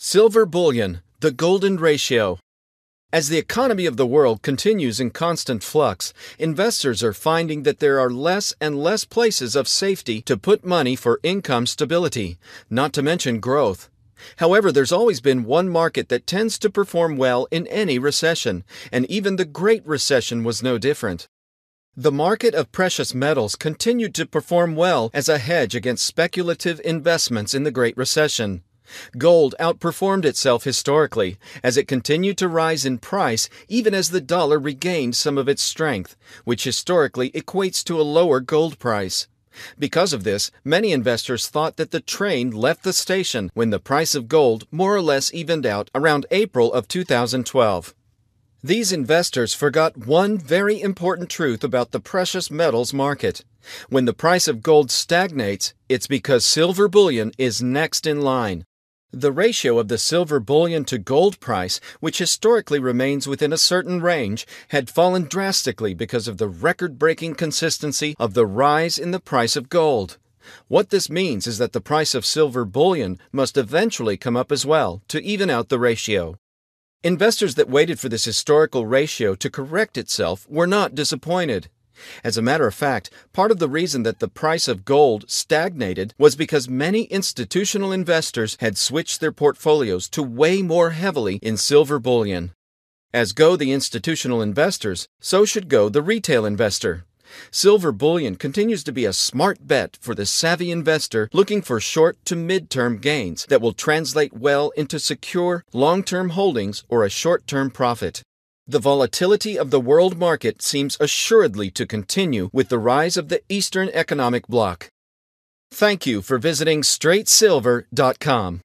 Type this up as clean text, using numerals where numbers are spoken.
Silver bullion, the golden ratio. As the economy of the world continues in constant flux, investors are finding that there are less and less places of safety to put money for income stability, not to mention growth. However, there's always been one market that tends to perform well in any recession, and even the Great Recession was no different. The market of precious metals continued to perform well as a hedge against speculative investments in the Great Recession. Gold outperformed itself historically, as it continued to rise in price even as the dollar regained some of its strength, which historically equates to a lower gold price. Because of this, many investors thought that the train left the station when the price of gold more or less evened out around April of 2012. These investors forgot one very important truth about the precious metals market. When the price of gold stagnates, it's because silver bullion is next in line. The ratio of the silver bullion to gold price, which historically remains within a certain range, had fallen drastically because of the record-breaking consistency of the rise in the price of gold. What this means is that the price of silver bullion must eventually come up as well to even out the ratio. Investors that waited for this historical ratio to correct itself were not disappointed. As a matter of fact, part of the reason that the price of gold stagnated was because many institutional investors had switched their portfolios to weigh more heavily in silver bullion. As go the institutional investors, so should go the retail investor. Silver bullion continues to be a smart bet for the savvy investor looking for short to mid-term gains that will translate well into secure, long-term holdings or a short-term profit. The volatility of the world market seems assuredly to continue with the rise of the Eastern Economic Bloc. Thank you for visiting straightsilver.com.